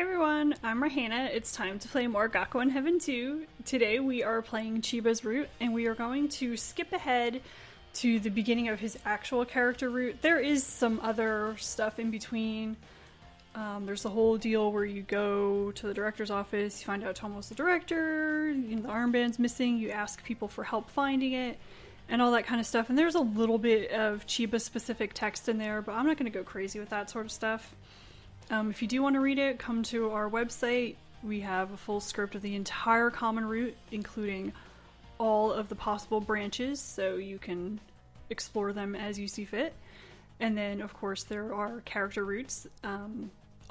everyone, I'm Rahana. It's time to play more Gakuen Heaven 2. Today we are playing Chiba's route, and we are going to skip ahead to the beginning of his actual character route. There is some other stuff in between. There's the whole deal where you go to the director's office, you find out Tomo's the director, the armband's missing, you ask people for help finding it, and all that kind of stuff. And there's a little bit of Chiba-specific text in there, but I'm not going to go crazy with that sort of stuff. If you do want to read it, come to our website. We have a full script of the entire common route, including all of the possible branches, so you can explore them as you see fit. And then, of course, there are character routes.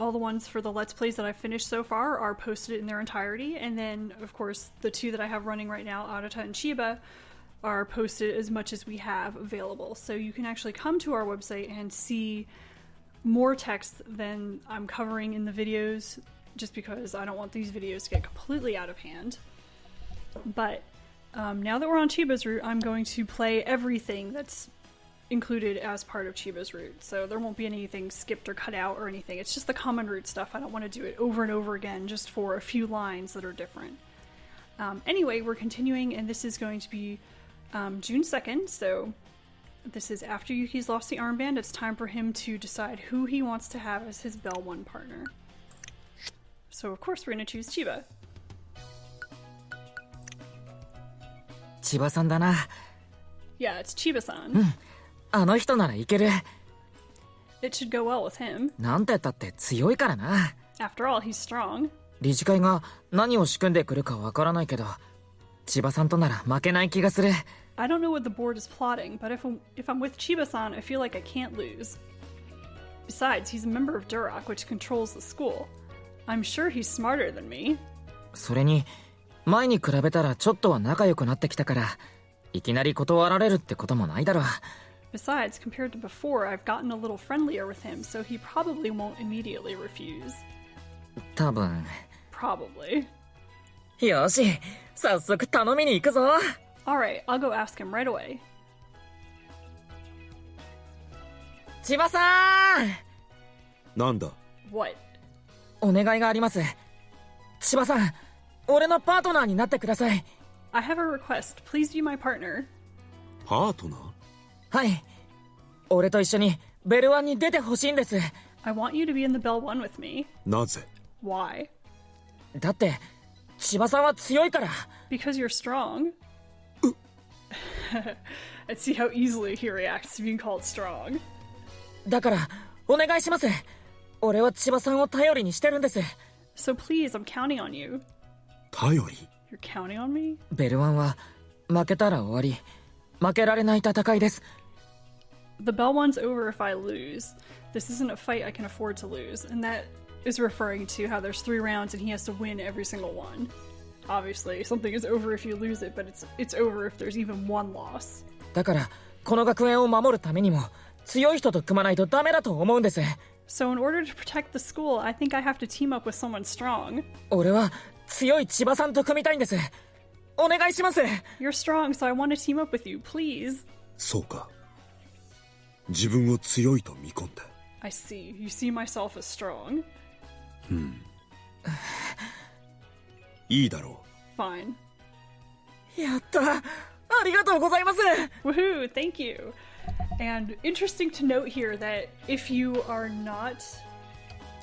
All the ones for the Let's Plays that I've finished so far are posted in their entirety. And then, of course, the two that I have running right now, Arata and Chiba, are posted as much as we have available. So you can actually come to our website and see more text than I'm covering in the videos, just because I don't want these videos to get completely out of hand. But now that we're on Chiba's route, I'm going to play everything that's included as part of Chiba's route. So there won't be anything skipped or cut out or anything. It's just the common route stuff. I don't want to do it over and over again just for a few lines that are different. Anyway, we're continuing, and this is going to be June 2nd, so this is after Yuki's lost the armband. It's time for him to decide who he wants to have as his Bell 1 partner. So of course we're going to choose Chiba. Chiba-san だな。 Yeah, it's Chiba-san. あの人ならいける。 It should go well with him. なんてったって強いからな。 After all, he's strong. 理事会が何を仕組んでくるかわからないけど、千葉さんとなら負けない気がする。 I don't know what the board is plotting, but if I'm with Chiba-san, I feel like I can't lose. Besides, he's a member of Duroc, which controls the school. I'm sure he's smarter than me. それに、前に比べたらちょっとは仲良くなってきたから、いきなり断られるってこともないだろう。 Besides, compared to before, I've gotten a little friendlier with him, so he probably won't immediately refuse. 多分。Probably. よし、早速頼みに行くぞ。 Alright, I'll go ask him right away. 千葉さん。なんだ。 What? お願いがあります。千葉さん、俺のパートナーになってください。 I have a request. Please be my partner. パートナー？はい。俺と一緒にベルワンに出てほしいんです。 I want you to be in the Bell 1 with me. なぜ？ Why? だって、千葉さんは強いから。 Because you're strong. And see how easily he reacts to being called strong. だから、お願いします。俺は千葉さんを頼りにしてるんです。 So please, I'm counting on you. 頼り？ You're counting on me? ベルワンは、負けたら終わり。負けられない戦いです。 The Bell 1's over if I lose. This isn't a fight I can afford to lose. And that is referring to how there's 3 rounds and he has to win every single one. Obviously, something is over if you lose it, but it's over if there's even one loss. だから、この学園を守るためにも、強い人と組まないとダメだと思うんです。 So in order to protect the school, I think I have to team up with someone strong. 俺は、強い千葉さんと組みたいんです。お願いします。 You're strong, so I want to team up with you, please. そうか。自分を強いと見込んで。I see. You see myself as strong. いいだろう。 Fine. やった。ありがとうございます。 Woohoo! Thank you. And interesting to note here that if you are not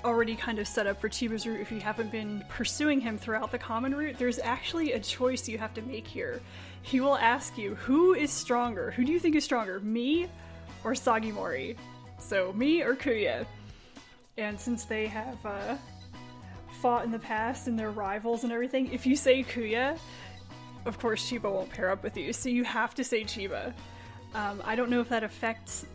already kind of set up for Chiba's route, if you haven't been pursuing him throughout the common route, there's actually a choice you have to make here. He will ask you, who is stronger? Who do you think is stronger, me or Sagimori? So, me or Kuya? And since they have fought in the past and they're rivals and everything, if you say Kuya, of course Chiba won't pair up with you, so you have to say Chiba. I don't know if that affects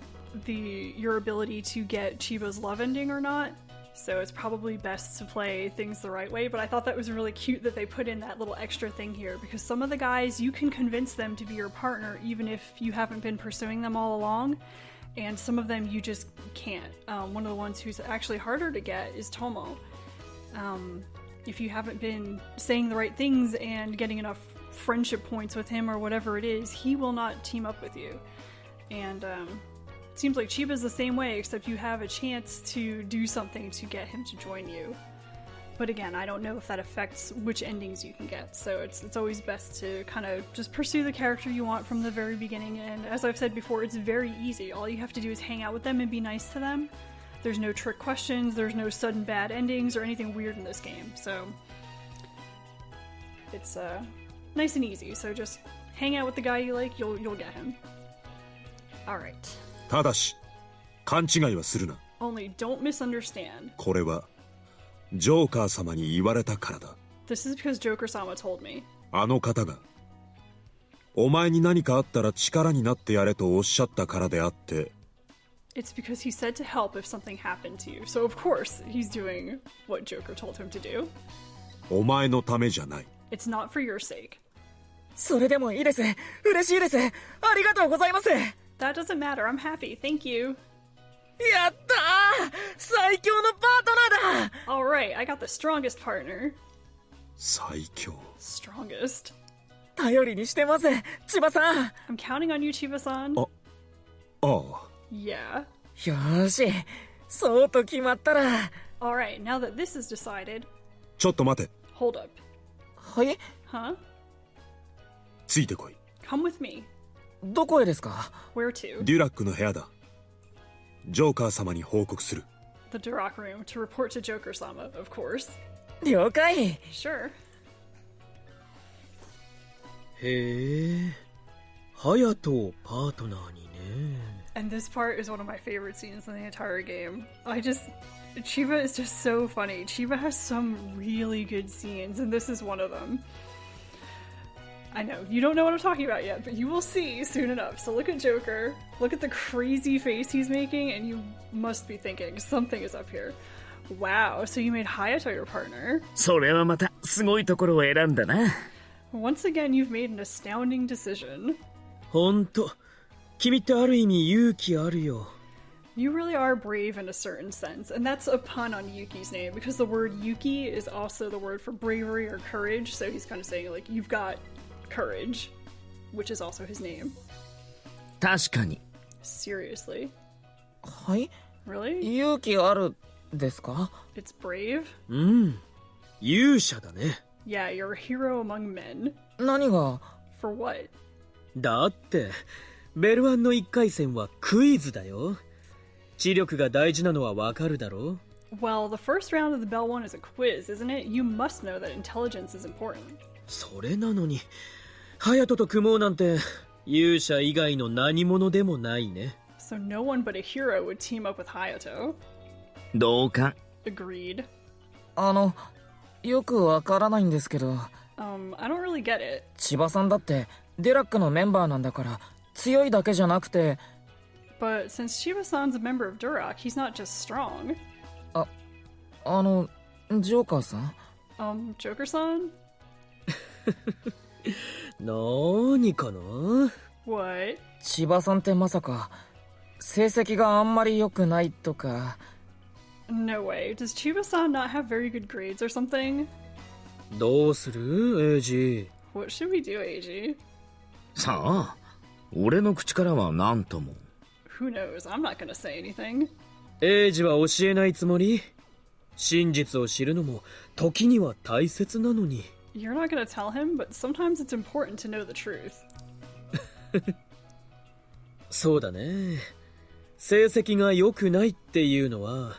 your ability to get Chiba's love ending or not, so it's probably best to play things the right way, but I thought that was really cute that they put in that little extra thing here, because some of the guys, you can convince them to be your partner even if you haven't been pursuing them all along, and some of them you just can't. One of the ones who's actually harder to get is Tomo. If you haven't been saying the right things and getting enough friendship points with him or whatever it is, he will not team up with you. And it seems like Chiba's the same way, except you have a chance to do something to get him to join you. But again, I don't know if that affects which endings you can get, so it's always best to kind of just pursue the character you want from the very beginning, and as I've said before, it's very easy. All you have to do is hang out with them and be nice to them. There's no trick questions, there's no sudden bad endings or anything weird in this game, so it's nice and easy. So just hang out with the guy you like, you'll get him. Alright. ただし、勘違いはするな。 Only don't misunderstand. これはジョーカー様に言われたからだ。 This is because Joker-sama told me. あの方がお前に何かあったら力になってやれとおっしゃったからであって。 It's because he said to help if something happened to you. So of course he's doing what Joker told him to do. お前のためじゃない。 It's not for your sake. それでもいいです。嬉しいです。ありがとうございます。 That doesn't matter. I'm happy. Thank you. やったー！最強のパートナーだ！ Alright, I got the strongest partner. 最強。 Strongest. 頼りにしてます、千葉さん。 I'm counting on you, Chiba-san. ああ。 Yeah. よーし、そうと決まったら。 Alright, now that this is decided. ちょっと待て。 Hold up. はい？ Huh? ついてこい。 Come with me. どこへですか？ Where to? デュラックの部屋だ。ジョーカー様に報告する。 The Duroc room to report to Joker-sama, of course. 了解。 Sure. へえ、隼人をパートナーにね。 And this part is one of my favorite scenes in the entire game. Chiba is just so funny. Chiba has some really good scenes, and this is one of them. I know, you don't know what I'm talking about yet, but you will see soon enough. So look at Joker, look at the crazy face he's making, and you must be thinking, something is up here. Wow, so you made Hayato your partner. それはまたすごいところを選んだな。 Once again, you've made an astounding decision. ほんと、君ってある意味勇気あるよ。 You really are brave in a certain sense, and that's a pun on Yuki's name, because the word Yuki is also the word for bravery or courage, so he's kind of saying, like, you've got courage, which is also his name. 確かに。 Seriously? はい？ Really? 勇気あるですか？ It's brave? うん、勇者だね。 Yeah, you're a hero among men. 何が？ For what? だって、ベル1の1回戦はクイズだよ。知力が大事なのはわかるだろ？ Well, the first round of the Bell one is a quiz, isn't it? You must know that intelligence is important. それなのに、隼人と組もうなんて、勇者以外の何者でもないね。 So no one but a hero would team up with Hayato. 同感。 Agreed. よくわからないんですけど。I don't really get it. 千葉さんだってデラックのメンバーなんだから強いだけじゃなくて。 But since Chiba-san's a member of Duroc, he's not just strong. ジョーカーさん？ Joker-san? 何かな？ What? 千葉さんってまさか成績があんまり良くないとか。 No way. Does Chiba-san not have very good grades or something? どうする？エイジ。 What should we do, Eiji? さあ、俺の口からは何とも。 Who knows? I'm not gonna say anything. エイジは教えないつもり？真実を知るのも時には大切なのに。 You're not gonna tell him, but sometimes it's important to know the truth. そうだね。成績が良くないっていうのは、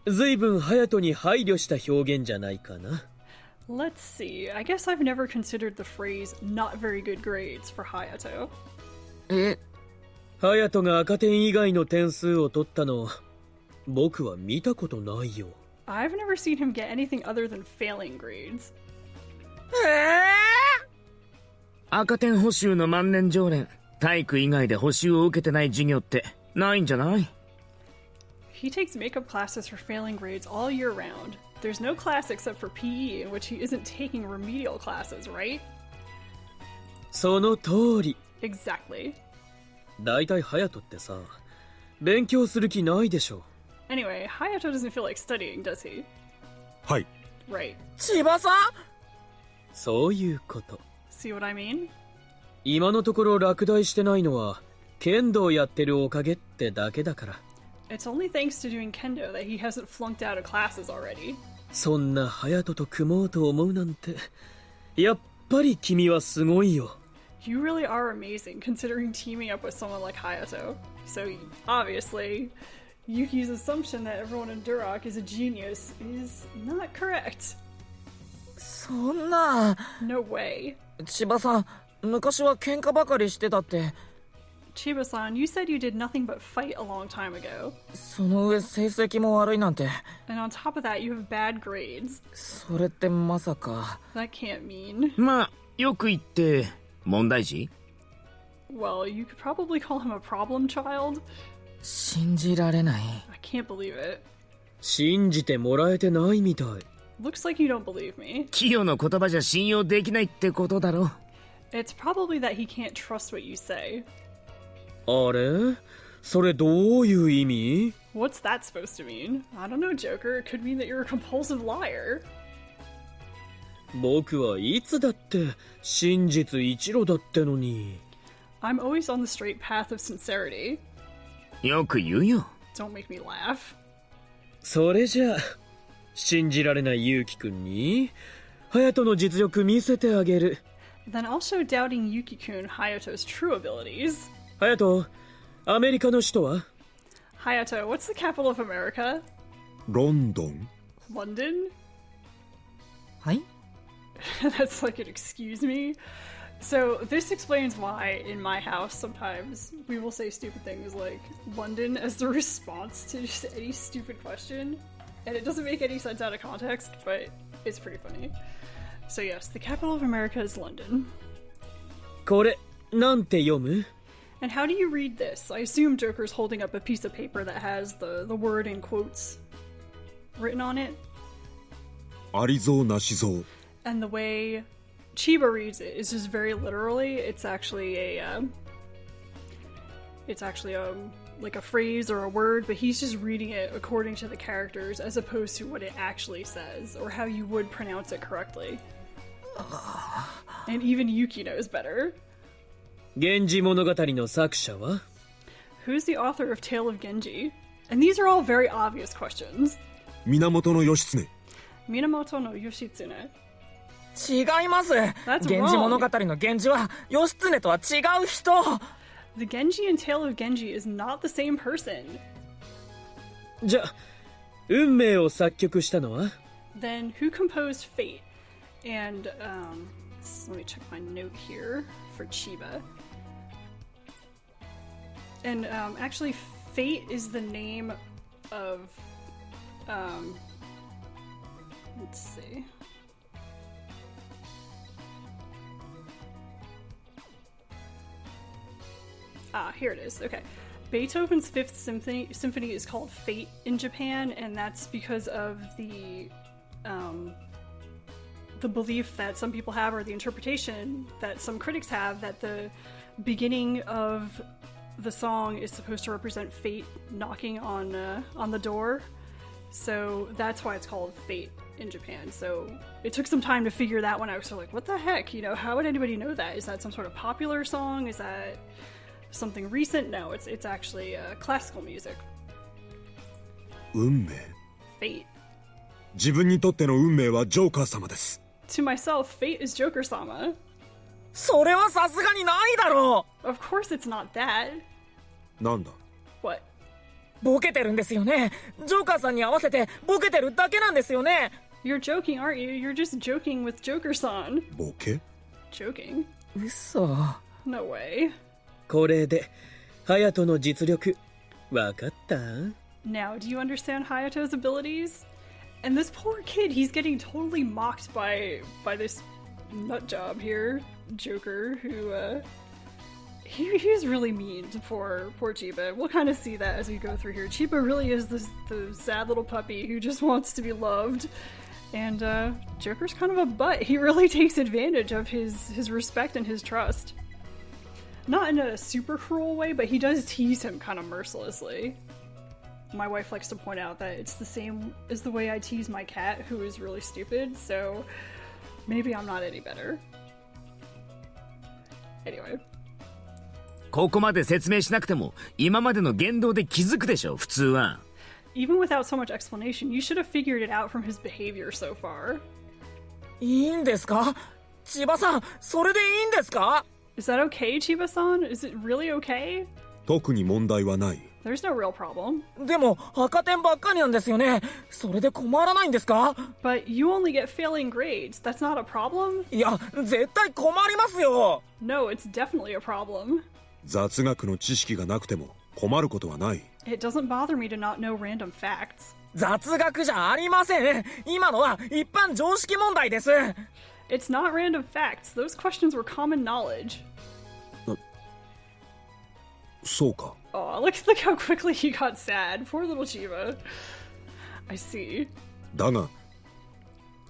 随分隼人に配慮した表現じゃないかな。 Let's see. I guess I've never considered the phrase not very good grades for Hayato. 隼人が赤点以外の点数を取ったの、僕は見たことないよ。 I've never seen him get anything other than failing grades. 赤点補習の万年常連。体育以外で補習を受けてない授業ってないんじゃない？ He takes makeup classes for failing grades all year round. There's no class except for PE in which he isn't taking remedial classes, right? その通り。 Exactly. だいたい隼人ってさ、勉強する気ないでしょ。 Anyway, Hayato doesn't feel like studying, does he? はい。 Right. 千葉さん？そういうこと。 See what I mean? 今のところ落第してないのは、剣道やってるおかげってだけだから。 It's only thanks to doing kendo that he hasn't flunked out of classes already. そんな隼人と組もうと思うなんて。やっぱり君はすごいよ。You really are amazing considering teaming up with someone like Hayato. So obviously, Yuki's assumption that everyone in Duroc is a genius is not correct. そんな。 No way. 千葉さん、昔は喧嘩ばかりしてたって。Chiba-san, you said you did nothing but fight a long time ago. その上成績も悪いなんて。 And on top of that, you have bad grades. それってまさか。 That can't mean. まあよく言って問題児。 Well, you could probably call him a problem child. 信じられない。 I can't believe it. 信じてもらえてないみたい。Looks like you don't believe me. キヨの言葉じゃ信用できないってことだろ。 It's probably that he can't trust what you say. あれ？それどういう意味？ What's that supposed to mean? I don't know, Joker. It could mean that you're a compulsive liar. 僕はいつだって真実一路だってのに。I'm always on the straight path of sincerity. よく言うよ。 Don't make me laugh. それじゃあ信じられないユウキくんに隼人の実力見せてあげる。 Then I'll show doubting Yuki-kun Hayato's true abilities. 隼人、アメリカの首都は？ Hayato, what's the capital of America? ロンドン。 London? はい。 That's like an excuse me. So this explains why in my house sometimes we will say stupid things like London as the response to just any stupid question. And it doesn't make any sense out of context, but it's pretty funny. So yes, the capital of America is London. これなんて読む？ And how do you read this? I assume Joker's holding up a piece of paper that has the word in quotes written on it. ありぞうなしぞう。 And the way Chiba reads it is just very literally. It's actually like a phrase or a word, but he's just reading it according to the characters as opposed to what it actually says or how you would pronounce it correctly. And even Yuki knows better. 源氏物語の作者は？ Who's the author of Tale of Genji? And these are all very obvious questions. 源義経。 Minamoto no Yoshitsune. 違います。源氏物語の源氏は義経とは違う人。 The Genji in Tale of Genji is not the same person. じゃあ運命を作曲したのは？ Then who composed Fate? And let me check my note here for Chiba. And actually, Fate is the name of let's see. Ah, here it is. Okay. Beethoven's Fifth Symphony is called Fate in Japan, and that's because of the belief that some people have, or the interpretation that some critics have, that the beginning of the song is supposed to represent fate knocking on the door. So that's why it's called Fate in Japan. So it took some time to figure that one out. So like, what the heck? You know, how would anybody know that? Is that some sort of popular song? Is that something recent? No, it's actually classical music. 運命。 Fate. 自分にとっての運命はジョーカー様です。 To myself, Fate is Joker-sama. それはさすがにないだろう。 Of course it's not that. なんだ？ What? ボケてるんですよね。ジョーカーさんに合わせてボケてるだけなんですよね。 You're joking, aren't you? You're just joking with Joker-san. ボケ？ Joking? 嘘。 No way. これで隼人の実力わかった？ Now, do you understand Hayato's abilities? And this poor kid, he's getting totally mocked by this nut job here, Joker, who he's really mean to poor Chiba. We'll kind of see that as we go through here. Chiba really is the sad little puppy who just wants to be loved. And Joker's kind of a butt. He really takes advantage of his respect and his trust. Not in a super cruel way, but he does tease him kind of mercilessly. My wife likes to point out that it's the same as the way I tease my cat, who is really stupid, so maybe I'm not any better. Anyway. ここまで説明しなくても今までの言動で気づくでしょ普通は。even without so much explanation, you should have figured it out from his behavior so far. いいんですか？千葉さん、それでいいんですか？ Is that okay, Chiba-san? Is it really okay? 特に問題はない。 There's no real problem. でも赤点ばっかりなんですよね。それで困らないんですか？ But you only get failing grades. That's not a problem? いや、絶対困りますよ。 No, it's definitely a problem. 雑学の知識がなくても困ることはない。 It doesn't bother me to not know random facts. 雑学じゃありません。今のは一般常識問題です。 It's not random facts. Those questions were common knowledge. そうか。 Oh, look how quickly he got sad. Poor little Chiba. I see. だが、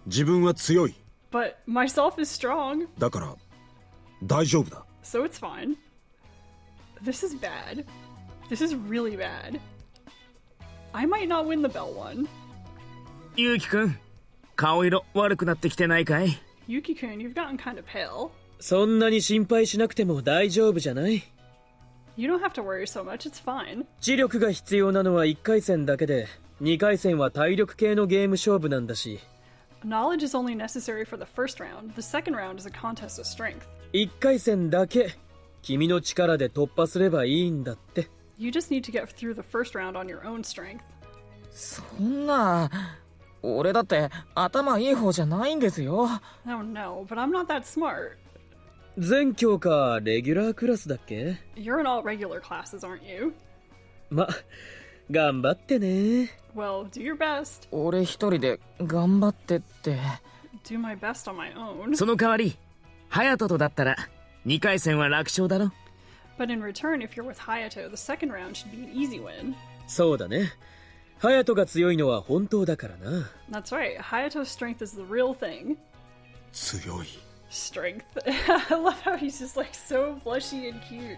自分は強い。 But myself is strong, だから、大丈夫だ。 so it's fine. This is bad. This is really bad. I might not win the bell one. ゆうきくん、顔色悪くなってきてないかい？ Yuki-kun, you've gotten kind of pale. そんなに心配しなくても大丈夫じゃない？ You don't have to worry so much, it's fine. 知力が必要なのは1回戦だけで、2回戦は体力系のゲーム勝負なんだし。 Knowledge is only necessary for the first round. The second round is a contest of strength. 1回戦だけ、君の力で突破すればいいんだって。 You just need to get through the first round on your own strength. そんな、俺だって頭いい方じゃないんですよ。 Oh no, but I'm not that smart. 全教科レギュラークラスだっけ？ You're in all regular classes, aren't you? ま、頑張ってね。 Well, do your best. 俺一人で頑張ってって。Do my best on my own. その代わり、隼人とだったら2回戦は楽勝だろ。 But in return, if you're with Hayato, the second round should be an easy win. そうだね。隼人が強いのは本当だからな。 That's right. Hayato's strength is the real thing. 強い。 Strength. I love how he's just like so blushy and cute.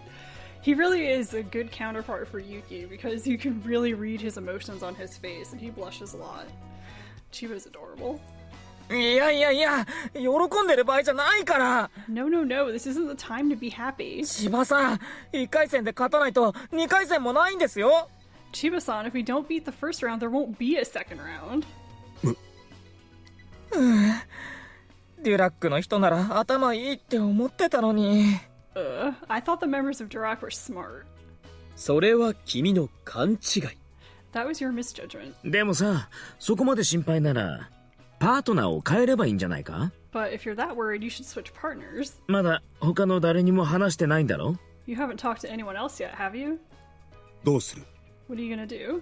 He really is a good counterpart for Yuki because you can really read his emotions on his face and he blushes a lot. Chiba's adorable. いやいやいや、喜んでる場合じゃないから。 No, no, no. This isn't the time to be happy. 千葉さん、1回戦で勝たないと2回戦もないんですよ。 Chiba-san, if we don't beat the first round, there won't be a second round. デュラックの人なら頭いいって思ってたのに。I thought the members of Durak were smart. それは君の勘違い。 That was your misjudgment. でもさ、そこまで心配なら、パートナーを変えればいいんじゃないか？ But if you're that worried, you should switch partners. まだ他の誰にも話してないんだろ？ You haven't talked to anyone else yet, have you? どうする？ What are you gonna do?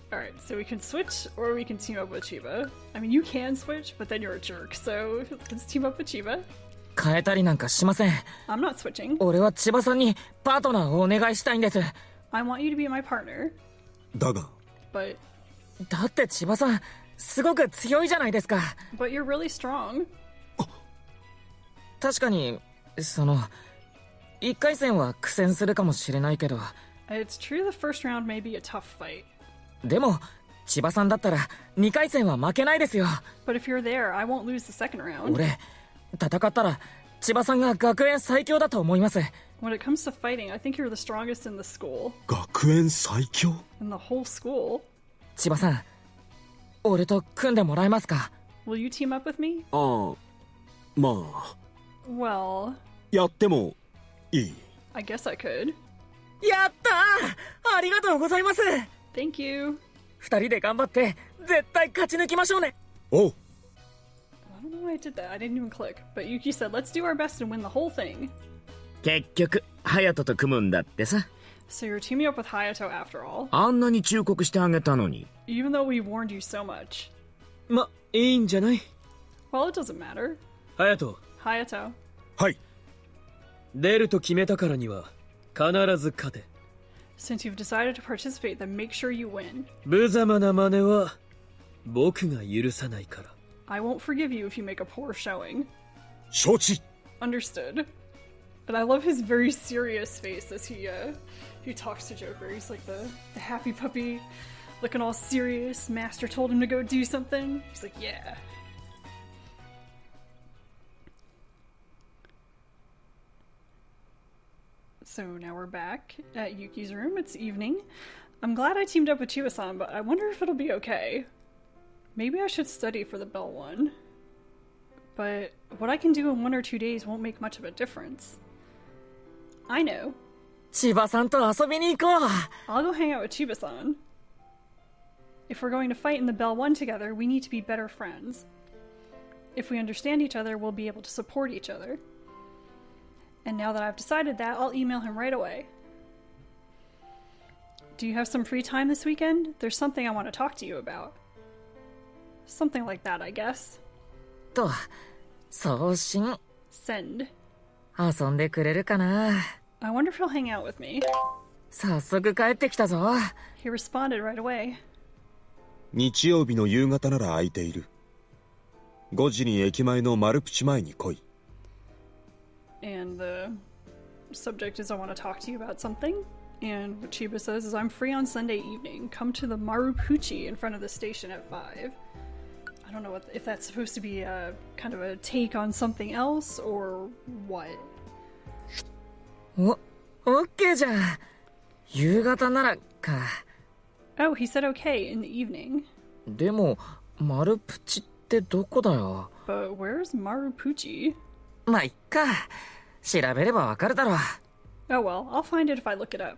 Alright, so we can switch or we can team up with Chiba. I mean, you can switch, but then you're a jerk, so let's team up with Chiba. 変えたりなんかしません。 I'm not switching. 俺は千葉さんにパートナーをお願いしたいんです。 I want you to be my partner. だが、 But だって千葉さん、すごく強いじゃないですか。 but you're really strong. 確かに、1回戦は苦戦するかもしれないけど。 It's true the first round may be a tough fight. でも、千葉さんだったら2回戦は負けないですよ。 But if you're there, I won't lose the second round. 俺、戦ったら千葉さんが学園最強だと思います。 When it comes to fighting, I think you're the strongest in the school. 学園最強？ In the whole school. 千葉さん、俺と組んでもらえますか？ Will you team up with me? ああ、まあ、 Well, やってもいい。 I guess I could. やったー！ありがとうございます。 Thank you. 2人で頑張って絶対勝ち抜きましょうね。おう。 I don't know why I did that. I didn't even click. But Yuki said, let's do our best and win the whole thing. 結局、隼人と組むんだってさ。So you're teaming up with Hayato after all. あんなに忠告してあげたのに。Even though we warned you so much. ま、いいんじゃない？ Well, it doesn't matter. 隼人、Hayato. はい。出ると決めたからには必ず勝て。 Since you've decided to participate, then make sure you win. 無様な真似は僕が許さないから。 I won't forgive you if you make a poor showing. 承知。 Understood. And I love his very serious face as he talks to Joker. He's like the happy puppy, looking all serious. Master told him to go do something. He's like, yeah. So now we're back at Yuki's room. It's evening. I'm glad I teamed up with Chiba-san, but I wonder if it'll be okay. Maybe I should study for the Bell one. But what I can do in 1 or 2 days won't make much of a difference. I know. 千葉さんと遊びに行こう。 I'll go hang out with Chiba-san. If we're going to fight in the Bell 1 together, we need to be better friends. If we understand each other, we'll be able to support each other. And now that I've decided that, I'll email him right away. Do you have some free time this weekend? There's something I want to talk to you about. Something like that, I guess. と、送信。 Send. 遊んでくれるかな。 I wonder if he'll hang out with me. 早速帰ってきたぞ。 He responded right away. 日曜日の夕方なら空いている。5時に駅前のマルプチ前に来い。 And the subject is I want to talk to you about something. And what Chiba says is I'm free on Sunday evening. Come to the Marupuchi in front of the station at 5. I don't know if that's supposed to be a kind of a take on something else or what. オッケーじゃん。夕方ならか。 Oh, he said okay in the evening. でも、マルプチってどこだよ。 But where's Marupuchi? まあ、いっか。調べればわかるだろう。 Oh well, I'll find it if I look it up.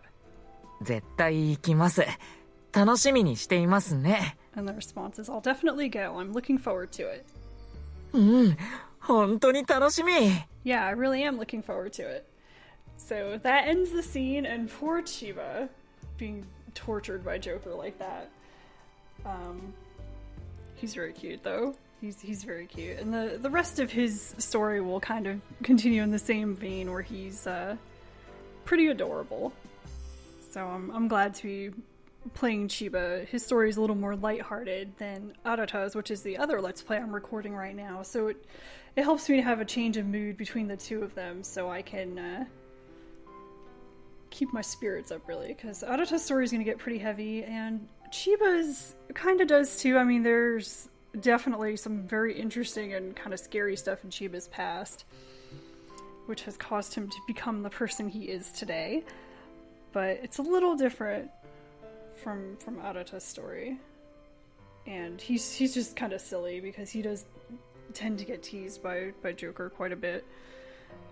絶対行きます。楽しみにしていますね。 And the response is I'll definitely go. I'm looking forward to it. うん、本当に楽しみ。 Yeah, I really am looking forward to it. So that ends the scene, and poor Chiba being tortured by Joker like that. He's very cute though. He's very cute, and the rest of his story will kind of continue in the same vein where he's pretty adorable. So I'm glad to be playing Chiba. His story is a little more lighthearted than Arata's, which is the other Let's Play I'm recording right now. So it helps me to have a change of mood between the two of them, so I can keep my spirits up, really, because Arata's story is going to get pretty heavy, and Chiba's kind of does too. I mean, there's definitely some very interesting and kind of scary stuff in Chiba's past, which has caused him to become the person he is today. But it's a little different from Arata's story. And he's just kind of silly because he does tend to get teased by Joker quite a bit.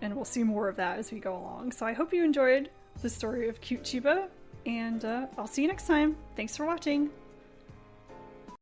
And we'll see more of that as we go along. So I hope you enjoyed the story of cute Chiba, and I'll see you next time. Thanks for watching!